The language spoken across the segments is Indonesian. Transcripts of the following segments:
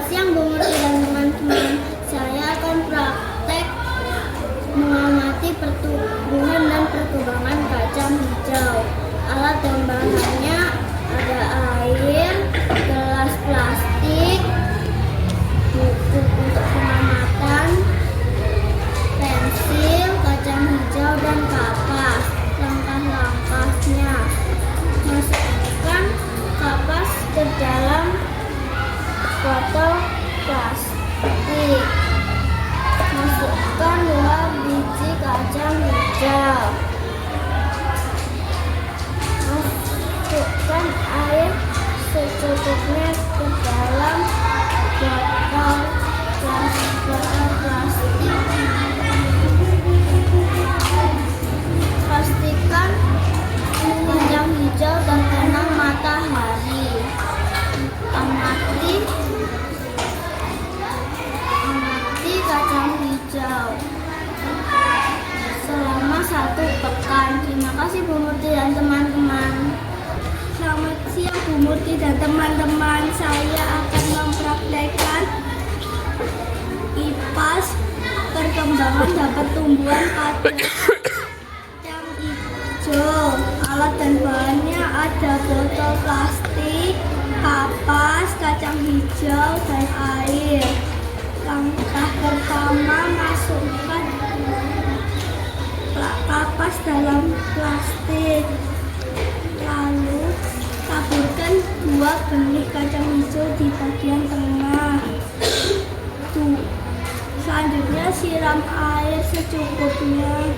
siang Bu Murti dan teman-teman. Saya akan praktek mengamati pertumbuhan dan perkembangan kacang hijau. Alat dan bahannya ada air, gelas plastik, buku untuk pengamatan, pensil, kacang hijau, dan kapas. Langkah-langkahnya: masukkan kapas ke dalam botol plastik. Masukkan 2 biji kacang hijau. Masukkan air secukupnya ke dalam botol plastik. Pastikan kacang hijau terkena matahari. Amati kacang hijau selama 1 pekan. Terima kasih Bu Murti dan teman-teman. Selamat siang Bu Murti dan teman-teman. Saya akan mempraktekkan IPAS perkembangan dan pertumbuhan kacang hijau. Alat dan bahannya ada botol plastik, kapas, kacang hijau, dan air. Langkah pertama, masukkan kapas dalam plastik. Lalu taburkan 2 benih kacang hijau di bagian tengah. Selanjutnya siram air secukupnya.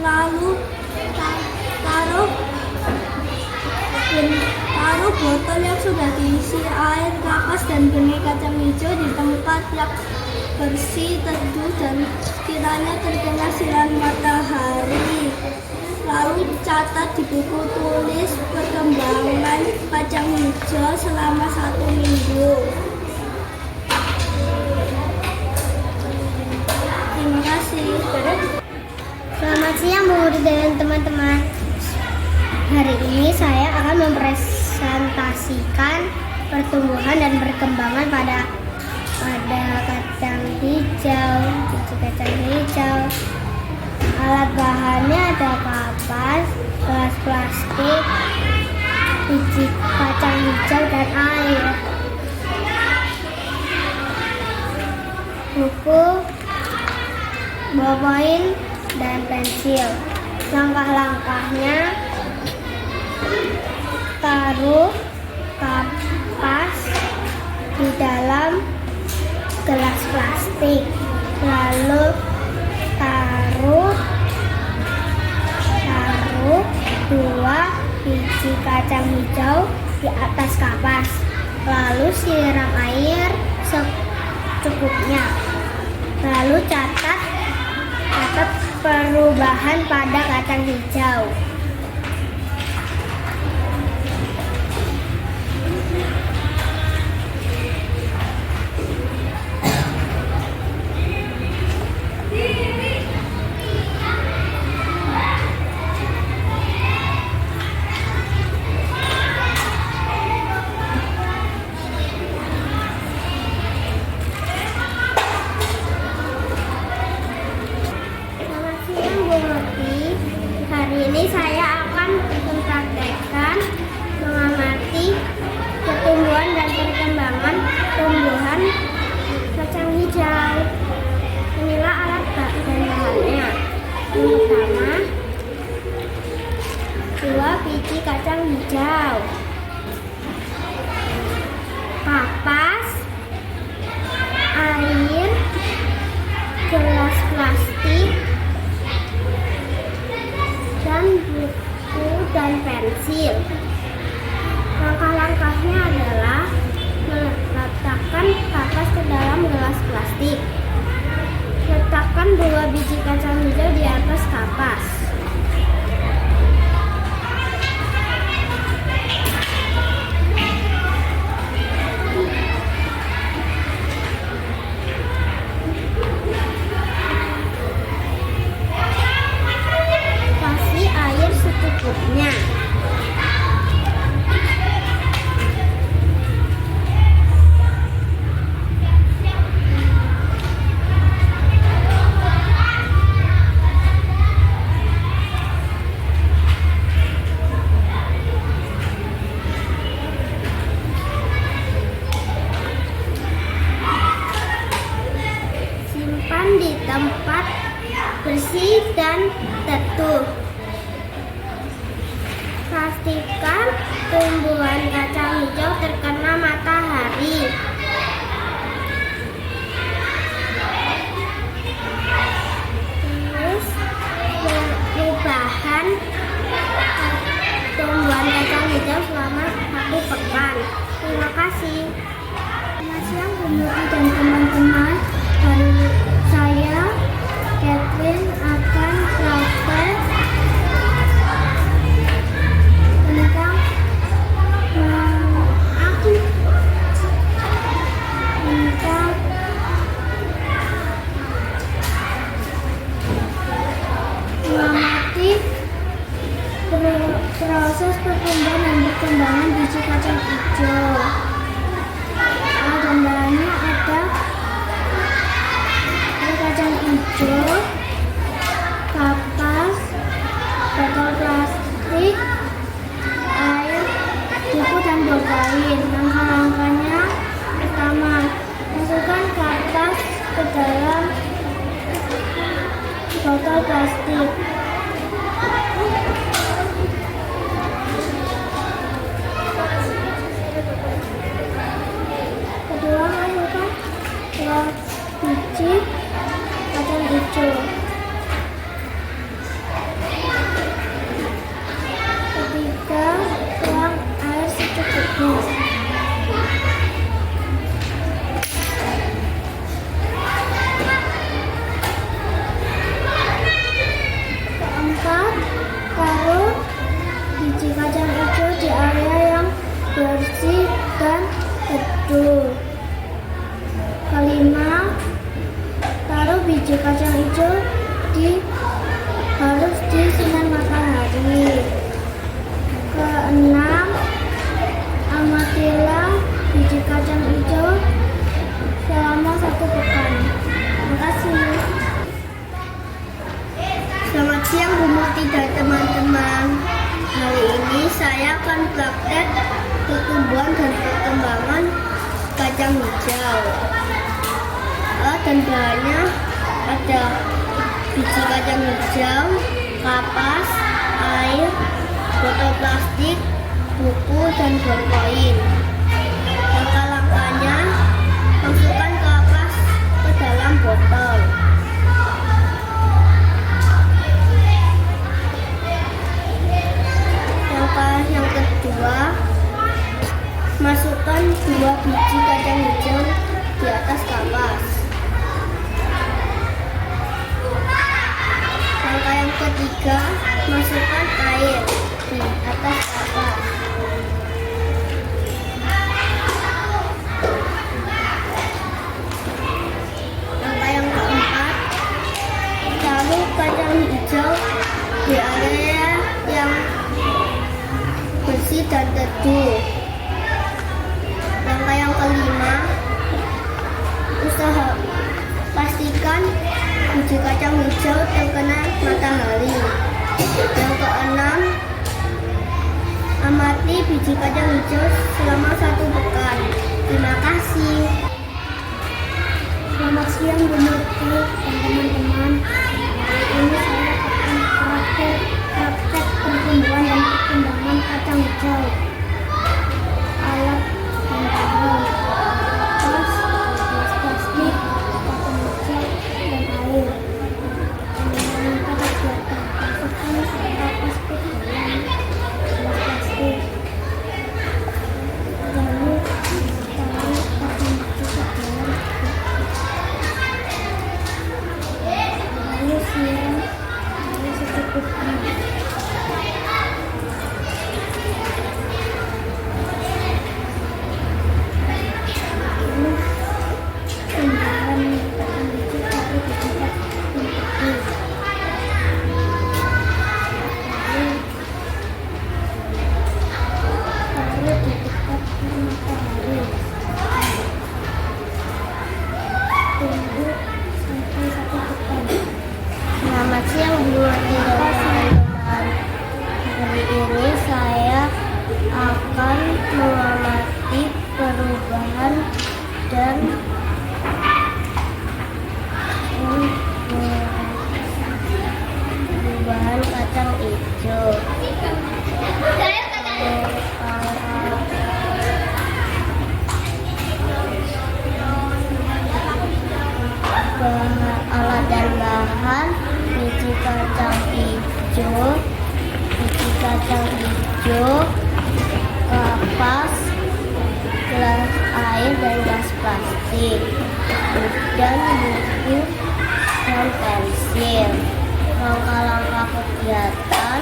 Lalu taruh botol yang sudah diisi air, kapas, dan benih kacang hijau di tempat yang bersih, teduh, dan kiranya terkena sinar matahari. Lalu catat di buku tulis perkembangan kacang hijau selama 1 minggu. Terima kasih. Selamat siang Bu Murti dan teman-teman. Hari ini saya akan mempresentasikan pertumbuhan dan perkembangan pada kacang hijau, biji kacang hijau. Alat bahannya ada kapas, gelas plastik, biji kacang hijau, dan air. Buku, ballpoint, dan pensil. Langkah-langkahnya: taruh kapas di dalam gelas plastik, lalu taruh 2 biji kacang hijau di atas kapas, lalu siram air secukupnya. Lalu catat perubahan pada kacang hijau. Hari ini saya akan mempraktekkan mengamati pertumbuhan dan perkembangan tumbuhan kacang hijau. Inilah alat dan bahannya. Yang pertama, 2 biji kacang hijau, kapas, air, gelas plastik, dan buku dan pensil. Langkah-langkahnya adalah meletakkan kapas ke dalam gelas plastik. Letakkan 2 biji kacang hijau di atas kapas. di tempat bersih dan teduh. Pastikan tumbuhan kacang hijau terkena matahari. Terus perubahan tumbuhan kacang hijau selama 1 pekan. Terima kasih. Selamat siang Bu Muti dan teman-teman. Hari saya Catherine akan praktek tentang mengamati proses pertumbuhan dan perkembangan biji kacang hijau. Gambarnya ada kacang hijau, kapas, botol plastik, air, buku dan bolpen. Langkah-langkahnya: pertama, masukkan kapas ke dalam botol plastik. Kedua, masukkan 2 biji kacang hijau. Ketiga, tuang air secukupnya. Keempat, taruh biji kacang hijau di area yang bersih dan teduh. Kelima, taruh biji kacang hijau harus di sinar matahari. Keenam, amatilah biji kacang hijau selama 1 pekan. Terima kasih. Selamat siang Bu Muti dan teman-teman. Hari ini saya akan praktek pertumbuhan dan perkembangan kacang hijau. Dan bahannya ada biji kacang hijau, kapas, air, botol plastik, buku, dan bolpen. Langkah-langkahnya: masukkan kapas ke dalam botol. Langkah yang kedua, masukkan 2 biji kacang hijau di atas kapas. Langkah yang ketiga, masukkan air di atas kapas. Langkah yang keempat, taruh kacang hijau di area yang bersih dan teduh. Langkah yang kelima, pastikan biji kacang hijau terkena matahari. Yang keenam, amati biji kacang hijau selama 1 pekan. Terima kasih. Selamat siang Bu Muti dan teman-teman. Hari ini saya akan praktek pertumbuhan dan perkembangan kacang hijau. Alat dan bahan: kapas, gelas plastik, kacang hijau, dan air. Kita buatkan. Masukkan kapas ke dalam gelas plastik. Lalu taruh kacang hijau ke dalam. Lalu siram air secukupnya. Selamat siang Bu Muti dan teman-teman. Hari ini saya akan mengamati perubahan dan hijau, kapas, gelas air dan gelas plastik, dan buku dan pensil. Langkah-langkah kegiatan: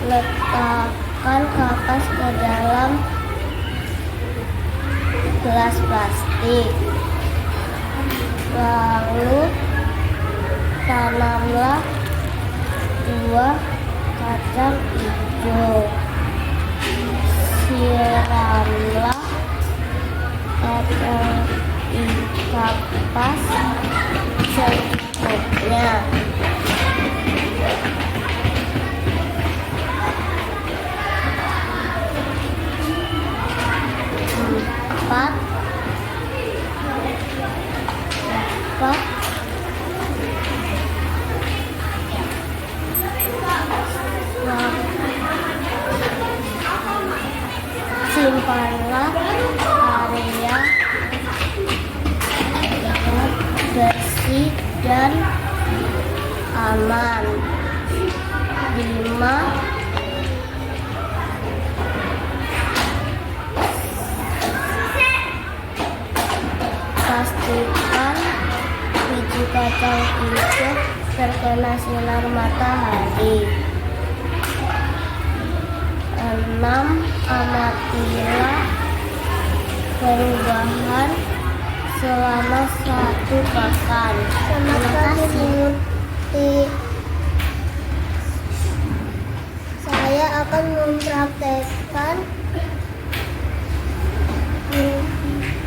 letakkan kapas ke dalam gelas plastik, lalu tanamlah buah kacang hijau. Siramlah kacang kapas secukupnya. 4 simpanlah area dengan bersih dan aman. 5 pastikan biji kacang hijau terkena sinar matahari. 6 amatilah perubahan selama 1 pekan. Terima kasih. Saya akan mempraktekkan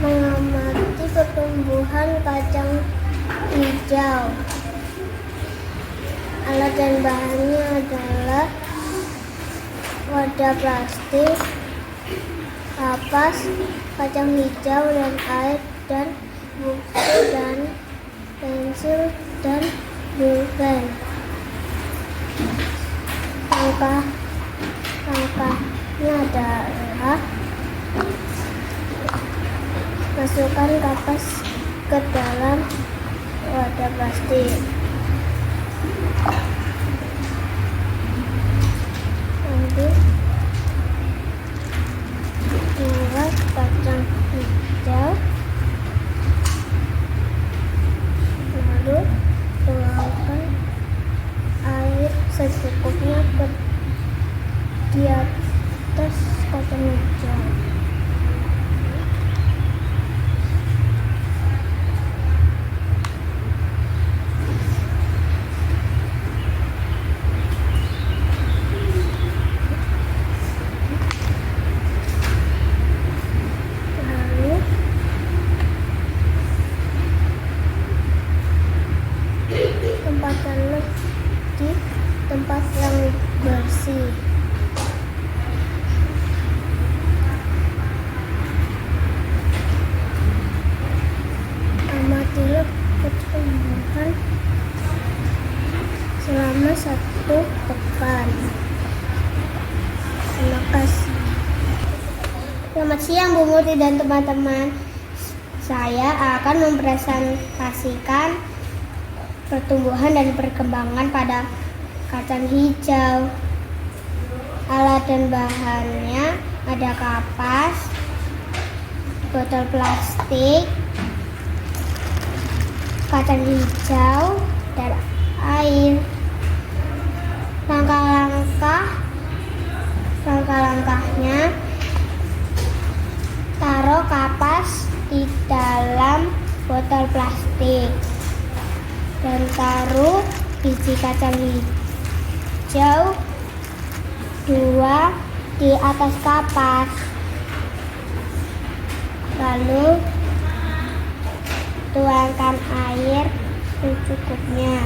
mengamati pertumbuhan kacang hijau. Alat dan bahannya adalah wadah plastik, kapas, kacang hijau dan air, dan buku dan pensil dan pulpen. Langkahnya adalah: masukkan kapas ke dalam wadah plastik, lalu buat kacang hijau, lalu tuangkan air secukupnya di atas kacang hijau. Tempatkanlah di tempat yang bersih. Amatilah pertumbuhan selama 1 pekan. Terima kasih. Selamat siang Bu Murti dan teman-teman. Saya akan mempresentasikan pertumbuhan dan perkembangan pada kacang hijau. Alat dan bahannya ada kapas, botol plastik, kacang hijau, dan air. Langkah-langkahnya: taruh kapas di dalam botol plastik dan taruh biji kacang hijau 2 di atas kapas, lalu tuangkan air secukupnya.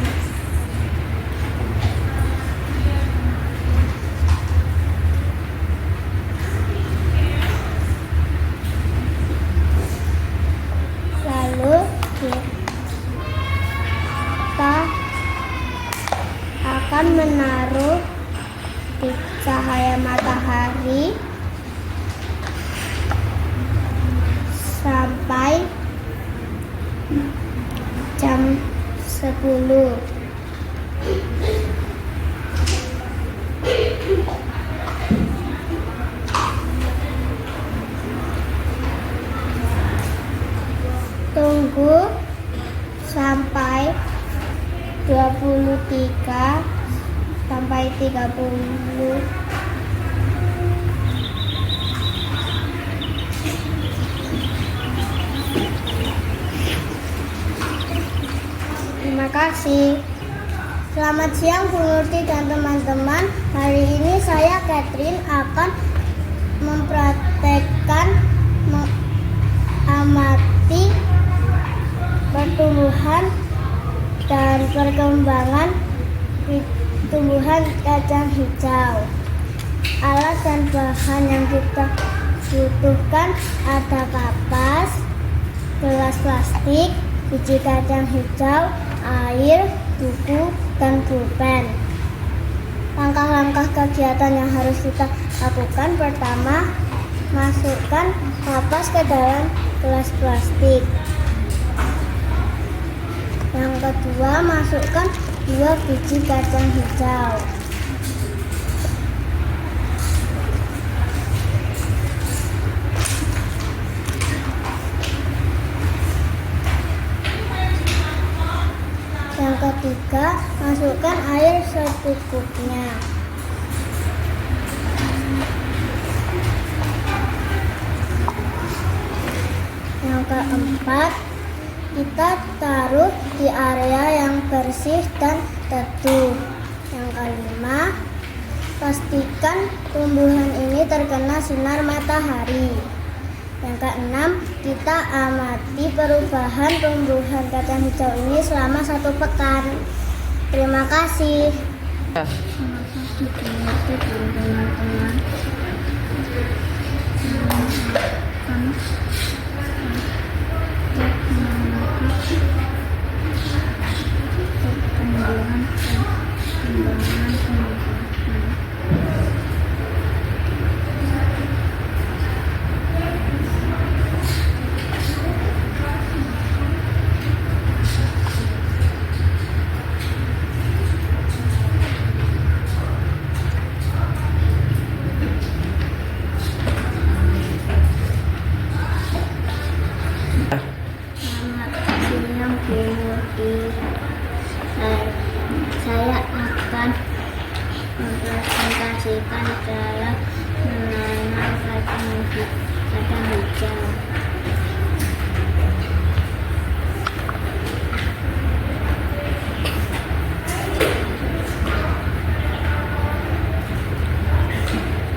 Lalu kita akan menaruh di cahaya matahari sampai jam 10. 23 sampai 30. Terima kasih. Selamat siang Bu Nurti dan teman-teman. Hari ini saya Catherine akan mempraktekkan mengamati pertumbuhan dan perkembangan tumbuhan kacang hijau. Alat dan bahan yang kita butuhkan ada kapas, gelas plastik, biji kacang hijau, air, buku, dan pulpen. Langkah-langkah kegiatan yang harus kita lakukan: pertama, masukkan kapas ke dalam gelas plastik. Yang kedua, masukkan 2 biji kacang hijau. Yang ketiga, masukkan air secukupnya. Yang keempat, kita taruh di area yang bersih dan teduh. Yang kelima, pastikan tumbuhan ini terkena sinar matahari. Yang keenam, kita amati perubahan tumbuhan kacang hijau ini selama 1 pekan. Terima kasih. Terima kasih teman-teman. Saya akan mempresentasikan cara menanam kacang hijau.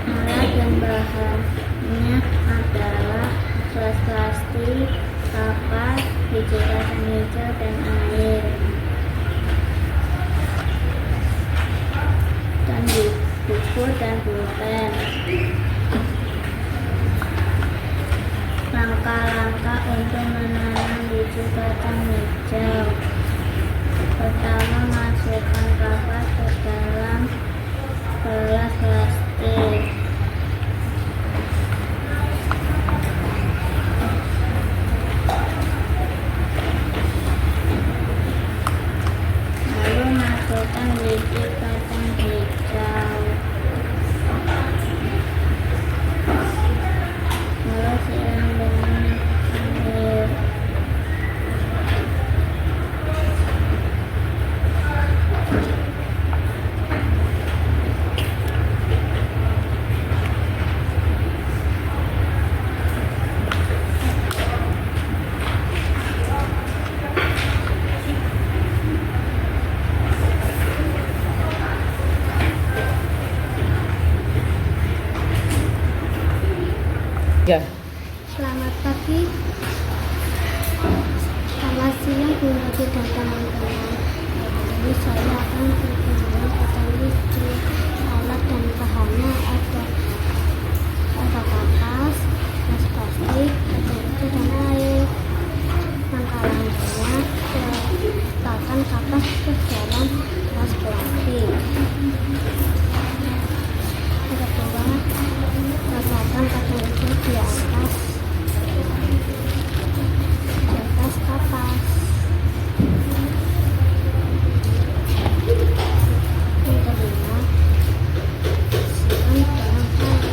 Alat dan bahannya adalah gelas plastik, kapas, biji kacang hijau, dan air. Dan buku dan pulpen. Langkah-langkah untuk menanam biji kacang hijau. Pertama, masukkan kapas ke dalam gelas plastik. Lalu masukkan biji kacang hijau. Lalu siram dengan air. Ya. Selamat pagi, selamat siang Bu Nurti dan teman-teman. Jadi saya akan berbicara kacang hijau. Alat dan bahannya ada kapas, gelas plastik, kacang hijau, dan air. Langkah-langkahnya: letakkan kapas ke dalam gelas plastik. Yang kedua, letakkan kacang hijau di atas kapas. Yang kelima, siram dengan air.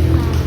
Lalu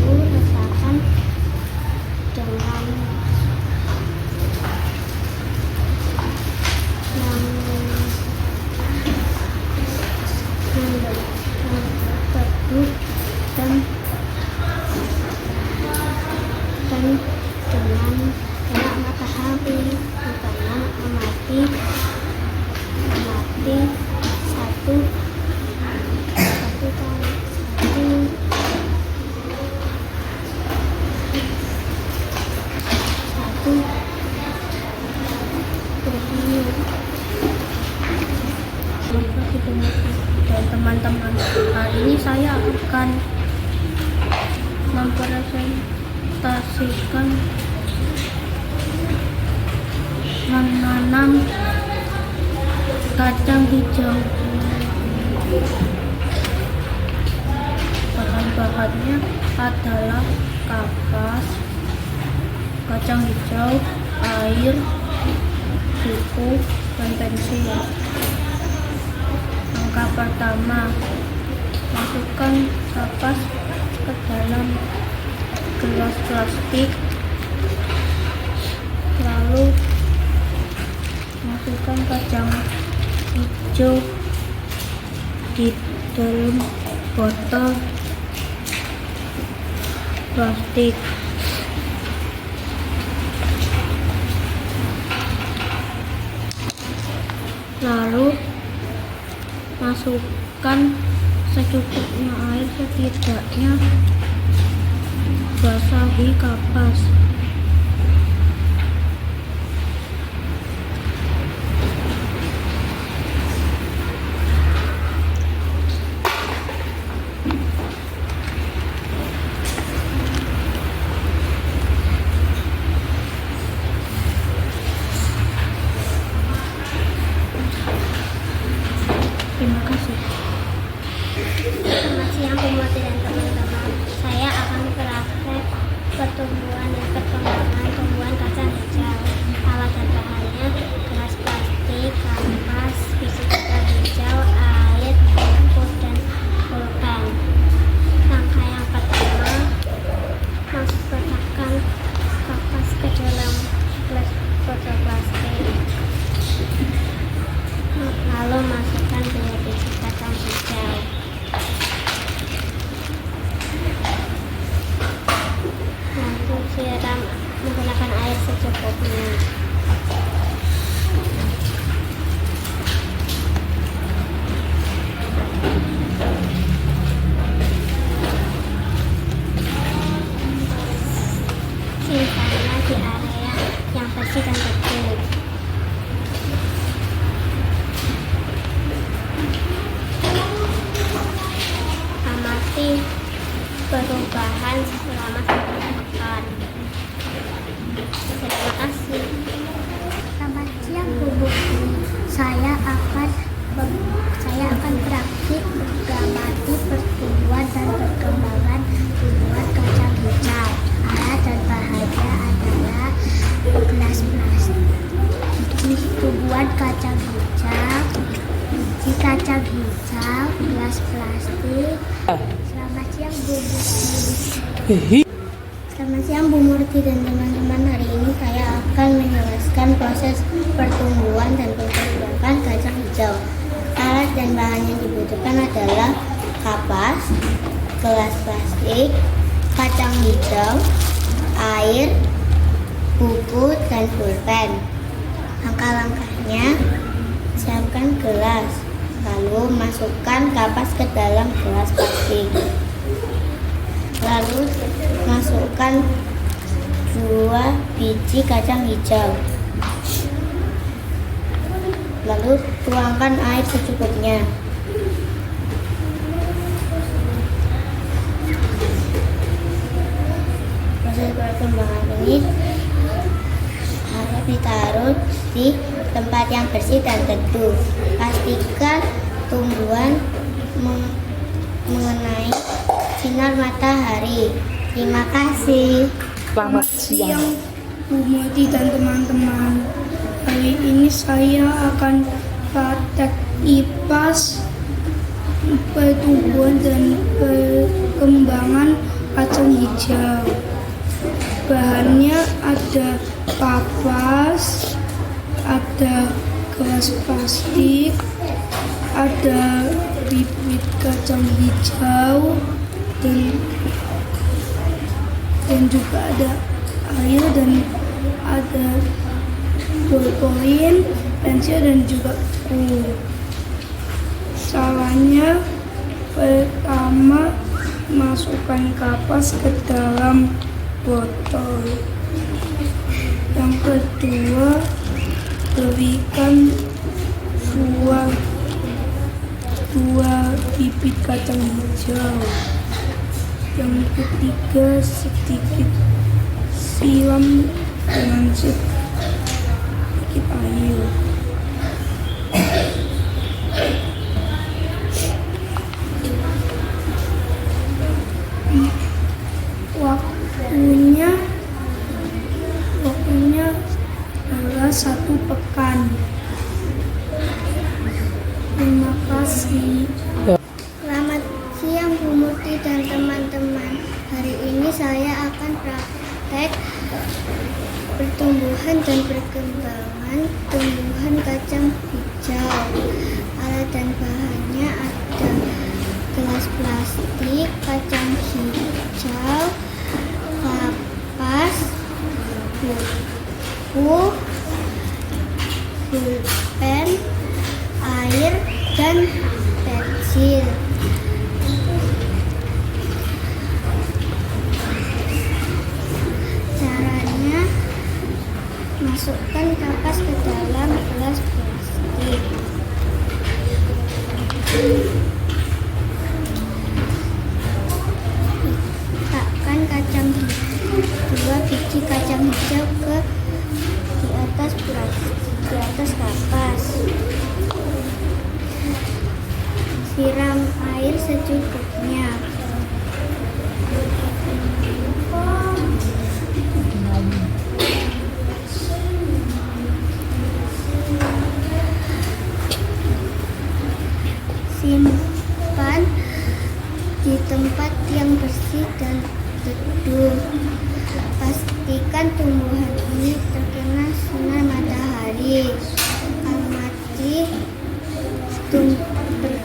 mempresentasikan menanam kacang hijau. Bahan-bahannya adalah kapas, kacang hijau, air, buku, dan pensil. Langkah pertama, masukkan kapas ke dalam gelas plastik, lalu masukkan kacang hijau di dalam botol plastik. Lalu masukkan secukupnya air, setidaknya basahi kapas. Terima kasih. Selamat siang Bu Murti dan teman-teman. Saya akan praktek pertumbuhan dan perkembangan tumbuhan kacang hijau. Alat dan bahannya gelas plastik, kapas, biji kacang hijau, air, buku, dan pulpen. Langkah yang pertama, masukkan kapas ke dalam gelas botol plastik. Lalu masukkan 2 biji kacang hijau. Lalu siram menggunakan air secukupnya. Simpanlah di area yang bersih dan teduh. Amati perubahan selama 1 pekan. Terima kasih. Selamat siang Bu Murti. Saya akan praktik mengamati pertumbuhan dan perkembangan tumbuhan kacang hijau. Alat dan bahannya adalah gelas plastik, biji tumbuhan kacang hijau, biji kacang hijau, gelas plastik. Selamat siang Bu Murti. Selamat siang Bu Murti dan teman-teman. Hari ini saya akan menjelaskan proses pertumbuhan dan perkembangan kacang hijau. Alat dan bahan yang dibutuhkan adalah kapas, gelas plastik, kacang hijau, air, buku, dan pulpen. Langkah-langkahnya: siapkan gelas, lalu masukkan kapas ke dalam gelas plastik. Lalu masukkan 2 biji kacang hijau. Lalu tuangkan air secukupnya. Proses perkembangan ini harus ditaruh di tempat yang bersih dan teduh. Pastikan tumbuhan mengenai sinar matahari. Terima kasih. Selamat siang Bu Murti dan teman-teman. Hari ini saya akan praktek IPAS pertumbuhan dan perkembangan kacang hijau. Bahannya ada kapas, ada gelas plastik, ada bibit kacang hijau, dan juga ada air, dan ada bolpoin, pensil, dan juga buku. Caranya, pertama masukkan kapas ke dalam botol. Yang kedua, berikan dua bibit kacang hijau. Yang ketiga, sedikit siram dengan sedikit air. Waktunya adalah 1 pekan. Terima kasih. Selamat siang Bu Murti dan teman-teman. Hari ini saya akan praktek pertumbuhan dan perkembangan tumbuhan kacang hijau. Alat dan bahannya ada gelas plastik, kacang hijau, kapas, buku, pulpen, air, dan pensil. Caranya, masukkan kapas ke dalam gelas plastik. Letakkan dua biji kacang hijau di atas kapas. Siram air secukupnya. Simpan di tempat yang bersih dan teduh. Pastikan tumbuhan ini terkena sinar matahari. Amati tumbuhan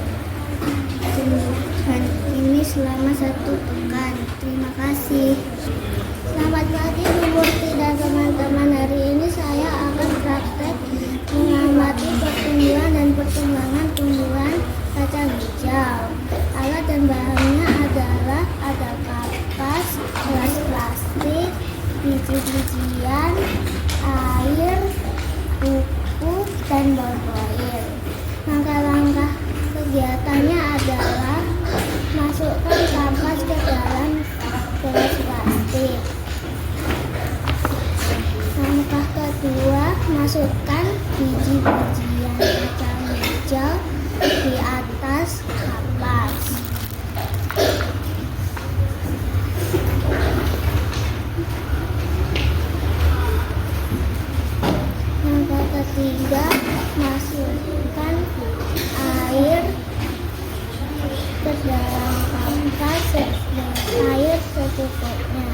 ini selama 1 pekan. Terima kasih. Selamat pagi Bu Murti dan teman-teman. Hari ini saya akan praktek mengamati pertumbuhan dan perkembangan tumbuhan kacang hijau. Alat dan bahannya adalah ada kapas, gelas plastik, biji-bijian, air, buku, dan bolpoin. Langkah-langkah kegiatannya adalah masukkan kapas ke dalam gelas plastik. Langkah kedua, masukkan biji-bijian kacang hijau di atas kapas. Langkah ketiga, masukkan air ke dalam kapas dengan air secukupnya.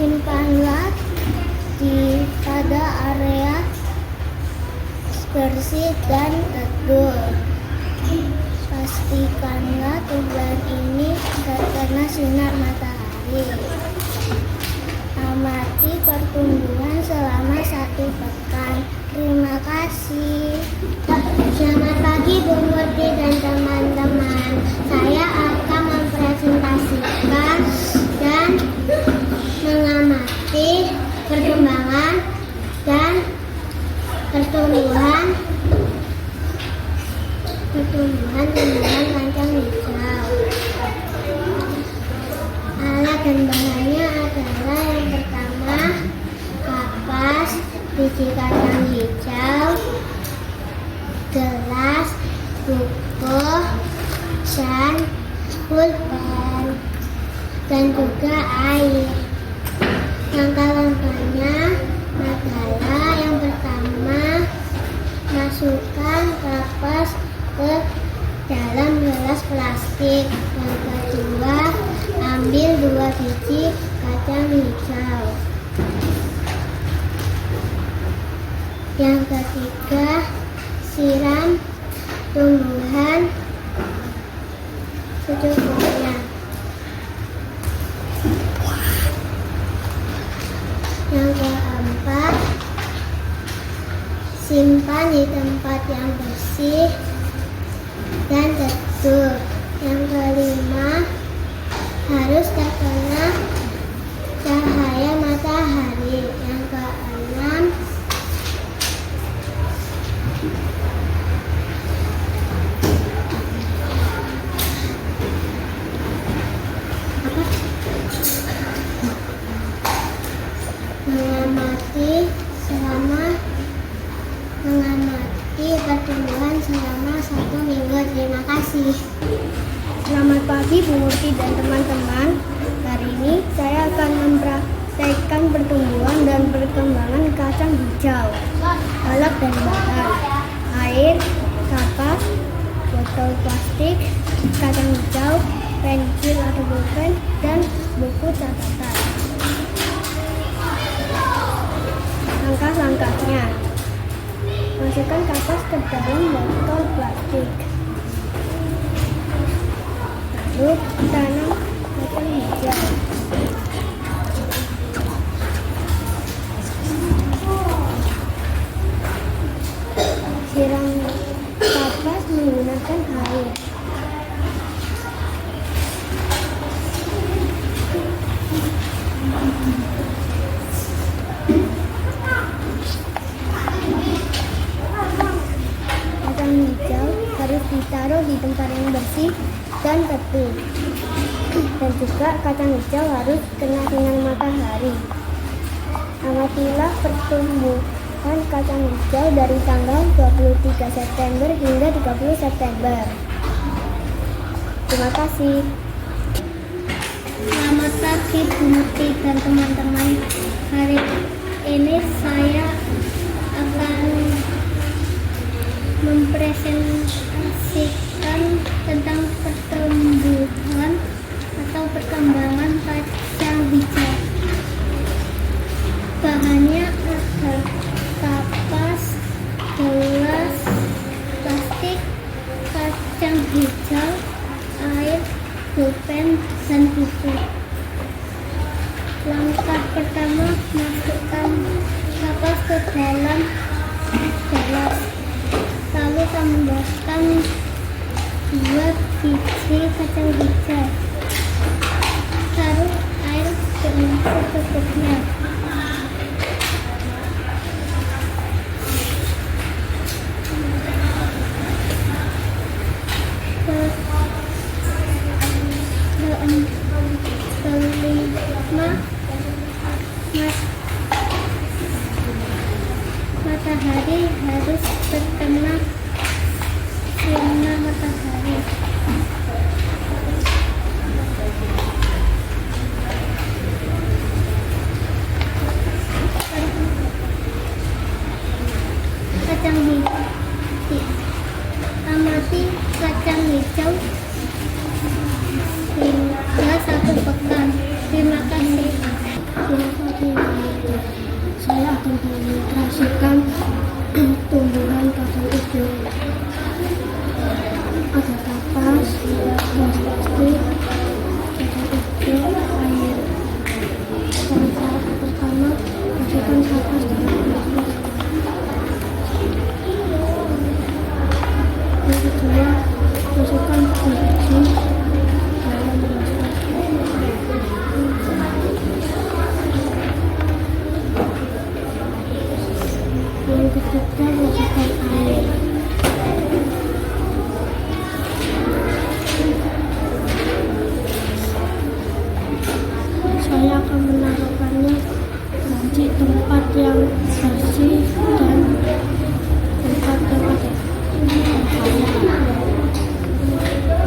Simpanlah pada area bersih dan teduh. Pastikanlah tumbuhan ini terkena sinar matahari. Amati pertumbuhan selama 1 pekan. Terima kasih. Selamat pagi Bu Murti dan teman-teman. Saya akan mempresentasikan dan mengamati perkembangan dan pertumbuhan tumbuhan kacang hijau. Alat dan bahannya adalah yang pertama kapas, biji kacang hijau, gelas, buku, dan pulpen, dan juga air. Langkah-langkahnya adalah yang pertama, masukkan kapas ke dalam gelas plastik. Yang kedua, ambil 2 biji kacang hijau. Yang ketiga, siram tumbuhan secukupnya. Yang keempat, simpan di tempat yang bersih dan teduh. Yang kelima, harus terkena cahaya matahari. Yang keenam, pagi Bu Murti dan teman-teman. Hari ini saya akan mempraktekkan pertumbuhan dan perkembangan kacang hijau. Alat dan bahan: air, kapas, botol plastik, kacang hijau, pensil atau pulpen, dan buku catatan. Langkah-langkahnya: masukkan kapas ke dalam botol plastik. Lalu tanam kacang hijau. Siram kapas menggunakan air. Kacang hijau harus ditaruh di tempat yang bersih dan teduh. Dan juga kacang hijau harus kena sinar matahari. Amatilah pertumbuhan kacang hijau dari tanggal 23 September hingga 30 September. Terima kasih. Selamat pagi Bu Murti dan teman-teman. Hari ini saya akan mempresentasikan tentang pertumbuhan atau perkembangan kacang hijau. Bahannya ada kapas, gelas, plastik, kacang hijau, air, pulpen, dan buku. Langkah pertama, masukkan kapas ke dalam gelas. Lalu tambahkan 2 biji kacang hijau. Taruh air secukupnya. Kelima, matahari harus terkena sinar matahari. Kacang hijau, amati kacang hijau hingga 1 pekan. Terima kasih. Saya akan mengilustrasikan tumbuhan kacang hijau. Ada kapas, gelas plastik, kacang hijau, air. Cara pertama, masukkan kapas ke dalam plastik. Yang kedua, masukkan biji dalam gelas plastik. Yang ketiga, masukkan air. Saya akan menaruhkannya di tempat yang bersih dan tempat yang ada cahaya.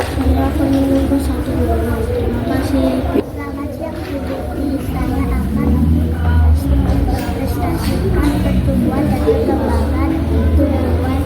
Saya akan menunggu 1 bulan. Terima kasih. Selamat siang Bu Murti. Saya akan mempresentasikan pertumbuhan dan perkembangan tumbuhan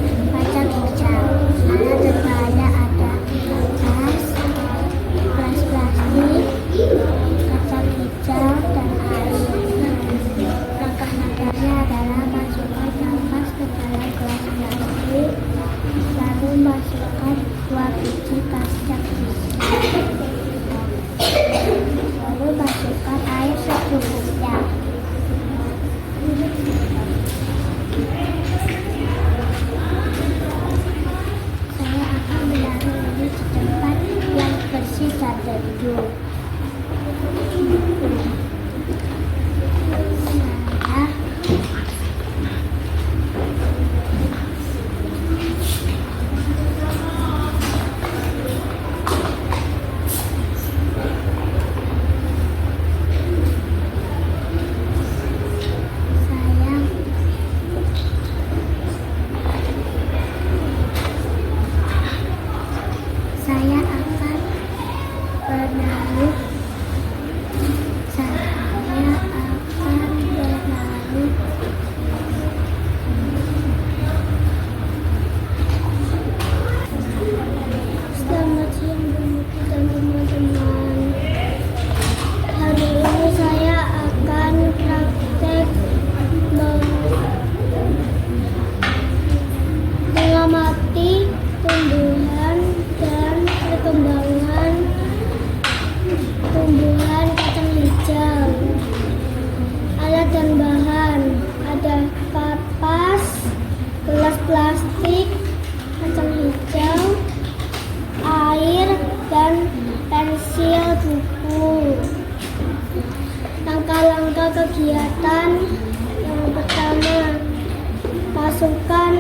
Masukkan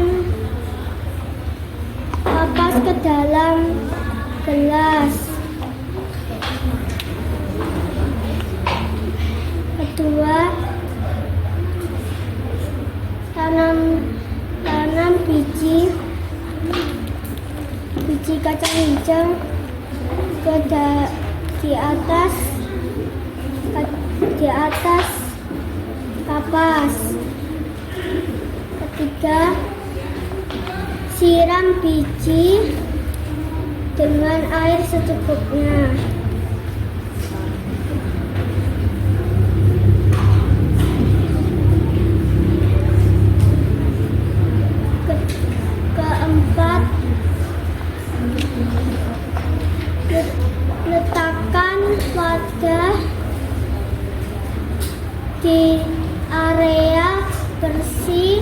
kapas ke dalam gelas. Kedua, tanam biji kacang hijau di atas kapas. Ketiga, siram biji dengan air secukupnya. Keempat, letakkan wadah di area bersih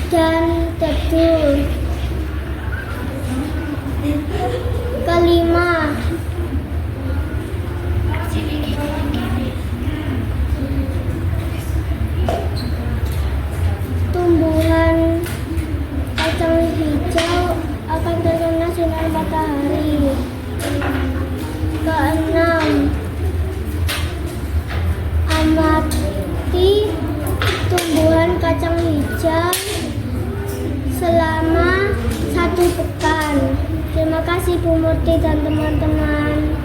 dan teduh. Kelima, tumbuhan kacang hijau akan terkena sinar matahari. Keenam, amati tumbuhan kacang hijau selama 1 pekan. Terima kasih Bu Murti dan teman-teman.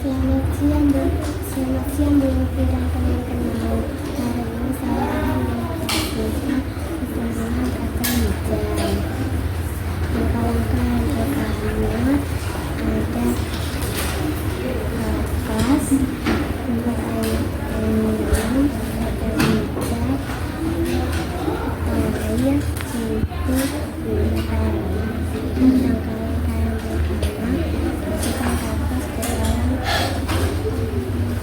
Selamat siang Bu Murti dan teman-teman. Hari ini saya akan menjelaskan tumbuhan kacang hijau. Langkah-langkah yang pertama ada kapas untuk air minum, kacang hijau, air, susu, garam. Langkah-langkah yang pertama, masukkan kapas ke dalam Bu Murti dan teman-teman.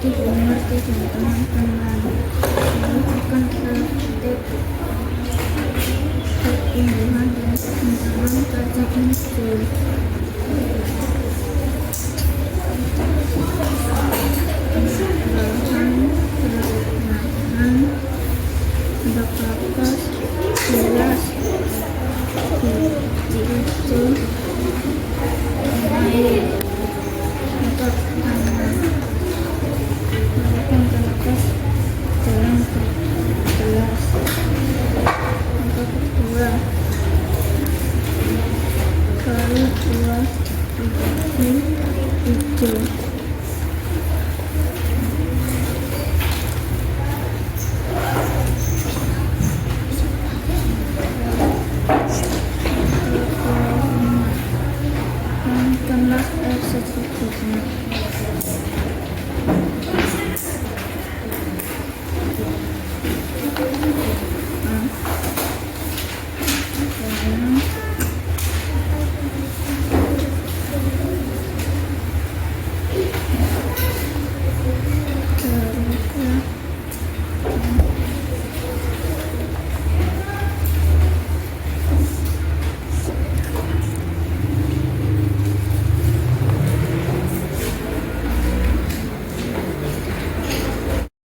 Saya akan praktek pertumbuhan dan perkembangan kacang hijau. Perlahan-lahan ada kapas, gelas, biji hijau, air untuk tanam. Dalam